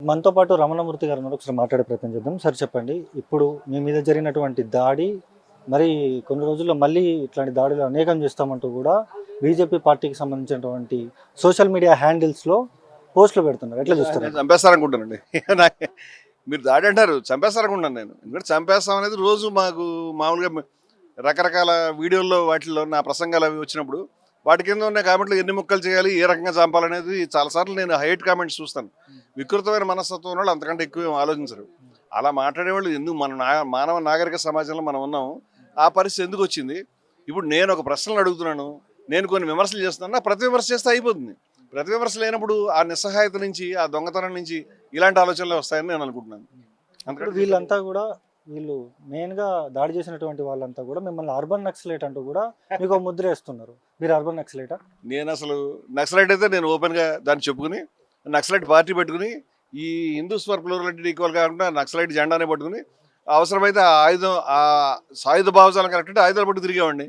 మనతో పాటు రమణమూర్తి గారు ఉన్నారు. ఒకసారి మాట్లాడే ప్రయత్నం చేద్దాం. సార్ చెప్పండి. ఇప్పుడు మీ మీద జరిగినటువంటి దాడి మరి కొన్ని రోజుల్లో మళ్ళీ ఇట్లాంటి దాడులు అనేకం చేస్తామంటూ కూడా బీజేపీ పార్టీకి సంబంధించినటువంటి సోషల్ మీడియా హ్యాండిల్స్లో పోస్టులు పెడుతున్నారు. ఎట్లా చూస్తారు? నేను చంపేస్తారనుకుంటానండి. మీరు దాడి అంటారు, చంపేస్తారనుకుంటాను నేను. ఎందుకంటే చంపేస్తాం అనేది రోజు మాకు మామూలుగా రకరకాల వీడియోల్లో వాటిల్లో నా ప్రసంగాలు అవి వచ్చినప్పుడు వాటి కింద ఉన్న కామెంట్లు ఎన్ని ముక్కలు చేయాలి, ఏ రకంగా చంపాలనేది చాలాసార్లు నేను హైట్ కామెంట్స్ చూస్తాను. వికృతమైన మనస్తత్వం వాళ్ళు అంతకంటే ఎక్కువ ఏం ఆలోచించరు. అలా మాట్లాడేవాళ్ళు ఎందుకు మన మానవ నాగరిక సమాజంలో మనం ఉన్నాం. ఆ పరిస్థితి ఎందుకు వచ్చింది? ఇప్పుడు నేను ఒక ప్రశ్నలు అడుగుతున్నాను, నేను కొన్ని విమర్శలు చేస్తున్నాను, నా ప్రతి విమర్శ చేస్తే అయిపోతుంది. ప్రతి విమర్శ లేనప్పుడు ఆ నిస్సహాయత నుంచి, ఆ దొంగతనం నుంచి ఇలాంటి ఆలోచనలు వస్తాయని నేను అనుకుంటున్నాను. అందుకని వీళ్ళంతా కూడా వీళ్ళు మెయిన్గా దాడి చేసినటువంటి వాళ్ళంతా కూడా మిమ్మల్ని అర్బన్ నక్సలైట్ అంటూ కూడా మీకు ఒక ముద్ర వేస్తున్నారు. మీరు అర్బన్ నక్సలైటా? నేను అసలు నక్సలైట్ అయితే నేను ఓపెన్గా దాన్ని చెప్పుకుని నక్సలైట్ పార్టీ పెట్టుకుని ఈ హిందూస్ ఫర్ ప్లూరాలిటీ ఈక్వల్ కాకుండా నక్సలైట్ జెండానే పట్టుకుని అవసరమైతే ఆ ఆయుధం ఆ సాయుధ భావజాలం కరెక్ట్ అంటే ఆయుధాలు పట్టు తిరిగేవాడిని.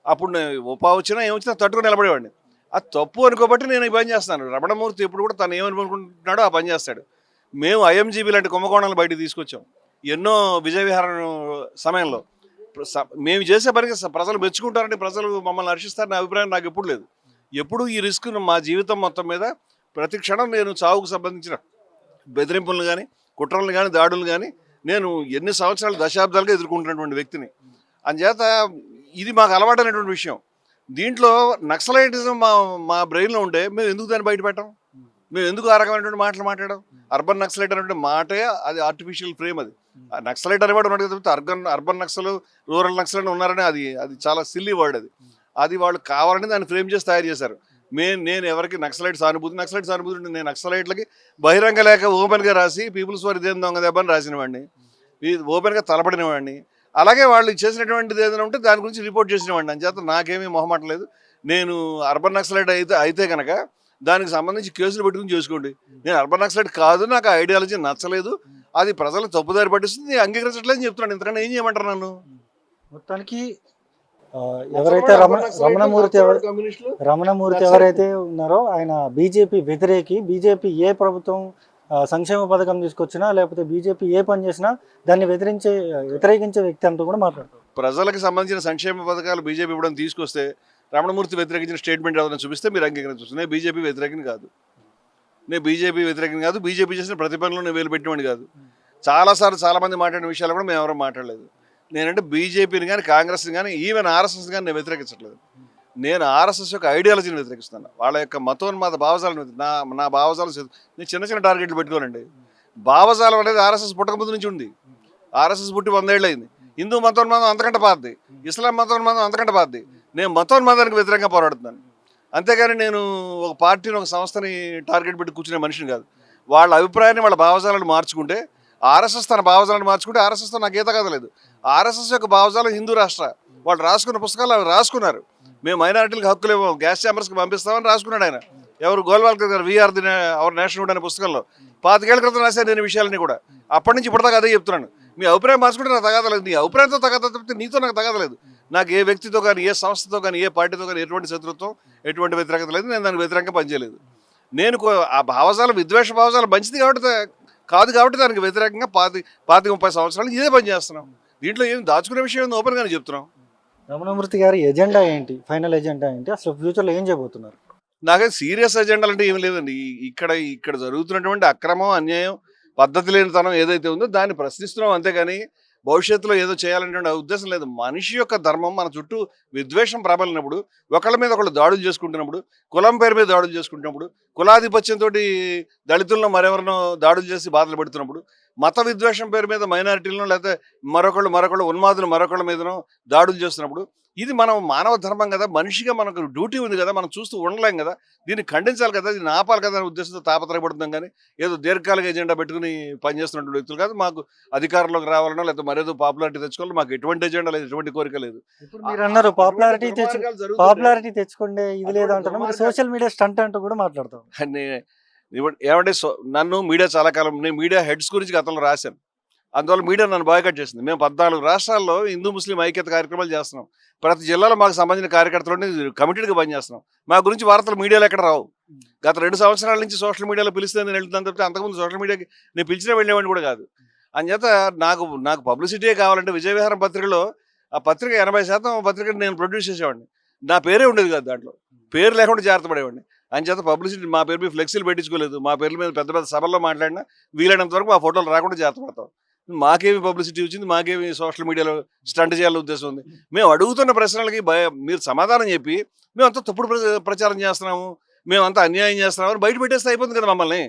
అప్పుడు ఉపా వచ్చినా ఏమొచ్చినా తట్టుకుని నిలబడేవాడిని. అది తప్పు అనుకోబట్టి నేను ఈ పని చేస్తాను. రమణమూర్తి ఎప్పుడు కూడా తను ఏమనుకుంటున్నాడో ఆ పని చేస్తాడు. మేము ఐఎంజీబీ లాంటి కుంభకోణాలు బయటకు తీసుకొచ్చాం ఎన్నో విజయ విహారం సమయంలో. మేము చేసే పనికి ప్రజలు మెచ్చుకుంటారంటే ప్రజలు మమ్మల్ని హర్షిస్తారనే అభిప్రాయం నాకు ఎప్పుడు లేదు. ఎప్పుడు ఈ రిస్క్ మా జీవితం మొత్తం మీద ప్రతి క్షణం నేను చావుకు సంబంధించిన బెదిరింపులను కానీ కుట్రలను కానీ దాడులను కానీ నేను ఎన్ని సంవత్సరాలు దశాబ్దాలుగా ఎదుర్కొంటున్నటువంటి వ్యక్తిని. అందుచేత ఇది మాకు అలవాటైనటువంటి విషయం. దీంట్లో నక్సలైటిజం మా బ్రెయిన్లో ఉంటే మేము ఎందుకు దాన్ని బయట పెట్టాం? మేము ఎందుకు ఆ రకమైనటువంటి మాటలు మాట్లాడాం? అర్బన్ నక్సలైట్ అనేటువంటి మాటే అది ఆర్టిఫిషియల్ ఫ్రేమ్. అది నక్సలైట్ అనేవాడు ఉన్నాడు కదా, అర్బన్ నక్సలు రూరల్ నక్సలైట్ ఉన్నారని అది చాలా సిల్లీ వర్డ్. అది వాళ్ళు కావాలని దాన్ని ఫ్రేమ్ చేసి తయారు చేశారు. నేను ఎవరికి నక్సలైట్ సానుభూతి నేను నక్సలైట్లకి బహిరంగ లేఖ ఓపెన్గా రాసి పీపుల్స్ వారి దేని దొంగ దెబ్బ అని రాసిన వాడిని, ఓపెన్గా తలపడిన వాడిని. అలాగే వాళ్ళు చేసినటువంటిది ఏదైనా ఉంటే దాని గురించి రిపోర్ట్ చేసిన వాడిని. అంచేత నాకేమీ మొహమాటం లేదు. నేను అర్బన్ నక్సలైట్ అయితే కనుక దానికి సంబంధించి కేసులు పెట్టుకుని చేసుకోండి. నేను అర్బన్ నక్సలైట్ కాదు, నాకు ఐడియాలజీ నచ్చలేదు, అది ప్రజలు తప్పుదారి పట్టిస్తుంది, అంగీకరించట్లేదని చెప్తున్నాను. ఇంతకన్నా ఏం చేయమంటారు నన్ను? మొత్తానికి ఎవరైతే రమణమూర్తి ఎవరైతే ఉన్నారో ఆయన బీజేపీ వ్యతిరేకి. బీజేపీ ఏ ప్రభుత్వం సంక్షేమ పథకం తీసుకొచ్చినా లేకపోతే బీజేపీ ఏ పని చేసినా దాన్ని వ్యతిరేకించే వ్యక్తి అంటూ కూడా మాట్లాడతారు. ప్రజలకు సంబంధించిన సంక్షేమ పథకాలు బీజేపీ ఇవ్వడం తీసుకొస్తే రమణమూర్తి వ్యతిరేకించిన స్టేట్మెంట్ ఏదైనా చూపిస్తే మీరు అంగీకరించవచ్చు. నేను బీజేపీ వ్యతిరేకం కాదు. బీజేపీ చేసిన ప్రతి పనిలో నేను వేలు పెట్టినవాడిని కాదు. చాలాసార్లు చాలామంది మాట్లాడిన విషయాలు కూడా మేము ఎవరూ మాట్లాడలేదు. నేనంటే బీజేపీని కానీ కాంగ్రెస్ని కానీ ఈవెన్ ఆర్ఎస్ఎస్ కానీ నేను వ్యతిరేకించట్లేదు. నేను ఆర్ఎస్ఎస్ యొక్క ఐడియాలజీని వ్యతిరేకిస్తున్నాను. వాళ్ళ యొక్క మతోన్మాద భావజాలను నా భావజాలం నేను చిన్న టార్గెట్లు పెట్టుకోనండి. భావజాలం అనేది ఆర్ఎస్ఎస్ పుట్టకముందు నుంచి ఉంది. ఆర్ఎస్ఎస్ పుట్టి 100 ఏళ్ళు అయింది. హిందూ మతోన్మాదం అంతకంటే పాతది, ఇస్లాం మతోన్మాదం అంతకంటే పాతది. నేను మతోన్మాదానికి వ్యతిరేకంగా పోరాడుతున్నాను. అంతేగాని నేను ఒక పార్టీని ఒక సంస్థని టార్గెట్ పెట్టి కూర్చునే మనిషిని కాదు. వాళ్ళ అభిప్రాయాన్ని వాళ్ళ భావజాలను మార్చుకుంటే ఆర్ఎస్ఎస్ తన భావజాలను మార్చుకుంటే ఆర్ఎస్ఎస్తో నాకు ఈత కదలేదు. ఆర్ఎస్ఎస్ యొక్క భావజాలం హిందూ రాష్ట్ర వాళ్ళు రాసుకున్న పుస్తకాలు అవి రాసుకున్నారు. మేము మైనారిటీలకు హక్కులు ఇవ్వం, గ్యాస్ ఛాంబర్స్కి పంపిస్తామని రాసుకున్నాడు ఆయన. ఎవరు గోల్వాల్కర్ గారు వీఆర్ ది అవర్ నేషనల్ అనే పుస్తకంలో 25 ఏళ్ల క్రితం రాశాను నేను విషయాలన్నీ కూడా. అప్పటి నుంచి ఇప్పటిదాకా అదే చెప్తున్నాను. మీ అభిప్రాయం మార్చుకుంటే నాకు తగదలేదు, నీ అభిప్రాయంతో తగ్గకపోతే నీతో నాకు తగదలేదు. నాకు ఏ వ్యక్తితో కానీ ఏ సంస్థతో కానీ ఏ పార్టీతో కానీ ఎటువంటి శత్రుత్వం ఎటువంటి వ్యతిరేకత లేదు. నేను దానికి వ్యతిరేకంగా పనిచేయలేదు. నేను ఆ భావజాలం విద్వేష భావజాలం మంచిది కాబట్టి దానికి వ్యతిరేకంగా 25-30 సంవత్సరాలు ఇదే పని చేస్తున్నాం. దీంట్లో ఏం దాచుకునే విషయం ఓపెన్గానే చెప్తున్నాం. రమణమూర్తి గారి ఎజెండా ఏంటి? ఫైనల్ ఎజెండా ఏంటి? అసలు ఫ్యూచర్లో ఏం చేయబోతున్నారు? నాకైతే సీరియస్ ఎజెండాలు అంటే ఏం లేదండి. ఇక్కడ జరుగుతున్నటువంటి అక్రమం, అన్యాయం, పద్ధతి లేనితనం ఏదైతే ఉందో దాన్ని ప్రశ్నిస్తున్నాం. అంతేగాని భవిష్యత్తులో ఏదో చేయాలనే ఉద్దేశం లేదు. మనిషి యొక్క ధర్మం మన చుట్టూ విద్వేషం ప్రబలినప్పుడు, ఒకళ్ళ మీద ఒకళ్ళు దాడులు చేసుకుంటున్నప్పుడు, కులం పేరు మీద దాడులు చేసుకుంటున్నప్పుడు, కులాధిపత్యంతో దళితులను మరెవరినో దాడులు చేసి బాధలు పెడుతున్నప్పుడు, మత విద్వేషం పేరు మీద మైనారిటీలను లేకపోతే మరొకళ్ళు ఉన్మాదులు మరొకళ్ళ మీదనో దాడులు చేస్తున్నప్పుడు, ఇది మనం మానవ ధర్మం కదా, మనిషిగా మనకు డ్యూటీ ఉంది కదా, మనం చూస్తూ ఉండలేం కదా, దీన్ని ఖండించాలి కదా, దీన్ని ఆపాలి కదా అనే ఉద్దేశంతో తాపత్రయపడుతున్నాం. కానీ ఏదో దీర్ఘకాలిక ఎజెండా పెట్టుకుని పనిచేస్తున్నటువంటి వ్యక్తులు కాదు. మాకు అధికారంలోకి రావాలనో లేకపోతే మరేదో పాపులారిటీ తెచ్చుకోవాలి, మాకు ఎటువంటి ఎజెండా లేదు, ఎటువంటి కోరిక లేదు. ఇప్పుడు మీరు అన్నారు పాపులారిటీ తెచ్చుకోండి ఇది లేదు అంటున్నా, సోషల్ మీడియా స్టంట్ అంటూ కూడా మాట్లాడతాం. ఏమంటే నన్ను మీడియా చాలా కాలం నేను మీడియా హెడ్స్ గురించి గతంలో రాశాను. అందువల్ల మీడియా నన్ను బాయ్కట్ చేసింది. మేము 14 రాష్ట్రాల్లో హిందూ ముస్లిం ఐక్యత కార్యక్రమాలు చేస్తున్నాం. ప్రతి జిల్లాలో మాకు సంబంధించిన కార్యకర్తలు కమిటెడ్గా పనిచేస్తున్నాం. మా గురించి వార్తలు మీడియాలో ఎక్కడ రావు. గత 2 సంవత్సరాల నుంచి సోషల్ మీడియాలో పిలిస్తే నేను వెళ్తున్నాను తప్పితే అంతకుముందు సోషల్ మీడియాకి నేను పిలిచినా వెళ్ళేవాడిని కూడా కాదు. అంచేత నాకు పబ్లిసిటీయే కావాలంటే విజయవిహారం పత్రికలో ఆ పత్రిక 80% పత్రికను నేను ప్రొడ్యూస్ చేసేవాడిని. నా పేరే ఉండేది కాదు దాంట్లో. పేరు లేకుండా జాగ్రత్త పడేవాడిని. అంచేత పబ్లిసిటీ మా పేరు మీద ఫ్లెక్సీలు పెట్టించుకోలేదు. మా పేర్ల మీద పెద్ద పెద్ద సభల్లో మాట్లాడినా వీలైనంత వరకు మా ఫోటోలు రాకుండా జాగ్రత్త పడతాం. మాకేమి పబ్లిసిటీ వచ్చింది, మాకేమి సోషల్ మీడియాలో స్టంట్ చేయాలని ఉద్దేశం ఉంది. మేము అడుగుతున్న ప్రశ్నలకి మీరు సమాధానం చెప్పి మేమంతా తప్పుడు ప్రచారం చేస్తున్నాము, మేమంతా అన్యాయం చేస్తున్నామని బయట పెట్టేస్తే అయిపోతుంది కదా మమ్మల్ని.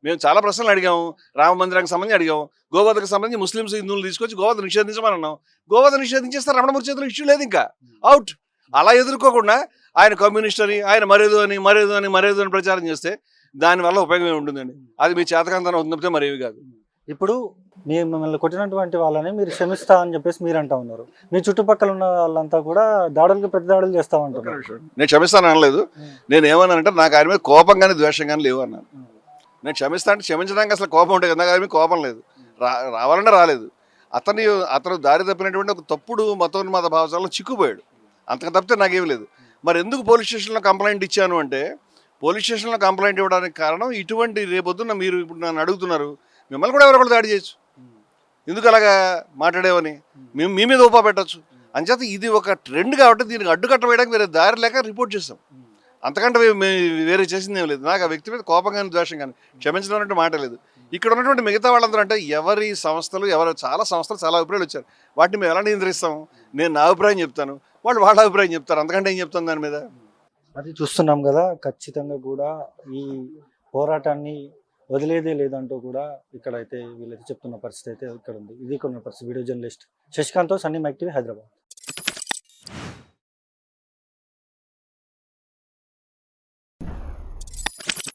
మేము చాలా ప్రశ్నలు అడిగాము. రామ మందిరానికి సంబంధించి అడిగాము, గోవధకు సంబంధించి ముస్లిమ్స్ హిందువులు తీసుకొచ్చి గోవధ నిషేధించమని అన్నాం. గోవధ నిషేధించేస్తే రమణమూర్తి చేతులు ఇష్యూ లేదు, ఇంకా అవుట్. అలా ఎదుర్కోకుండా ఆయన కమ్యూనిస్ట్ అని, ఆయన మరేదో అని ప్రచారం చేస్తే దానివల్ల ఉపయోగం ఏమి ఉంటుందండి? అది మీ చేతకాంతనం అవుతుంది తప్పితే మరేవి కాదు. ఇప్పుడు మీరు మిమ్మల్ని కొట్టినటువంటి వాళ్ళని మీరు క్షమిస్తా అని చెప్పేసి మీరు అంటా ఉన్నారు. మీ చుట్టుపక్కల ఉన్న వాళ్ళంతా కూడా దాడులకు ప్రతి దాడులు చేస్తా ఉంటారు. నేను క్షమిస్తాను అనలేదు. నేను ఏమన్నానంటే నాకు ఆయన మీద కోపం కానీ ద్వేషం కానీ లేవు అన్నాను. నేను క్షమిస్తా అంటే క్షమించడానికి అసలు కోపం ఉంటుంది కదా, నాకు ఆయన మీద కోపం లేదు. రావాలన్నా రాలేదు. అతను దారి తప్పినటువంటి ఒక తప్పుడు మతోన్మాద భావజాలంలో చిక్కుపోయాడు, అంతకు తప్పితే నాకేమీ లేదు. మరి ఎందుకు పోలీస్ స్టేషన్లో కంప్లైంట్ ఇచ్చాను అంటే, పోలీస్ స్టేషన్లో కంప్లైంట్ ఇవ్వడానికి కారణం ఇటువంటి రేపొద్దున మీరు ఇప్పుడు నన్ను అడుగుతున్నారు, మిమ్మల్ని కూడా ఎవరొకరు దాడి చేయొచ్చు, ఎందుకు అలాగా మాట్లాడేవని మేము మీ మీద ఊపా పెట్టచ్చు. అంచేత ఇది ఒక ట్రెండ్ కాబట్టి దీనికి అడ్డుకట్ట వేయడానికి వేరే దారి లేక రిపోర్ట్ చేస్తాం. అంతకంటే వేరే చేసింది ఏం లేదు. నాకు ఆ వ్యక్తి మీద కోపం కానీ ద్వేషం కానీ క్షమించడం అంటే మాట లేదు. ఇక్కడ ఉన్నటువంటి మిగతా వాళ్ళందరూ అంటే ఎవరి సంస్థలు చాలా సంస్థలు చాలా అభిప్రాయాలు వచ్చారు. వాటిని మేము ఎలా నియంత్రిస్తాము? నేను నా అభిప్రాయం చెప్తాను, వాళ్ళు వాళ్ళ అభిప్రాయం చెప్తారు, అంతకంటే ఏం చెప్తాను దాని మీద? అది చూస్తున్నాం కదా, ఖచ్చితంగా కూడా ఈ పోరాటాన్ని వదిలేదే లేదంటూ కూడా ఇక్కడైతే వీళ్ళైతే చెప్తున్న పరిస్థితి అయితే ఇక్కడ ఉంది. ఇది కొన్ని పరిస్థితి. వీడియో జర్నలిస్ట్ శశికాంత్తో సన్నీ మైక్ టీవీ, హైదరాబాద్.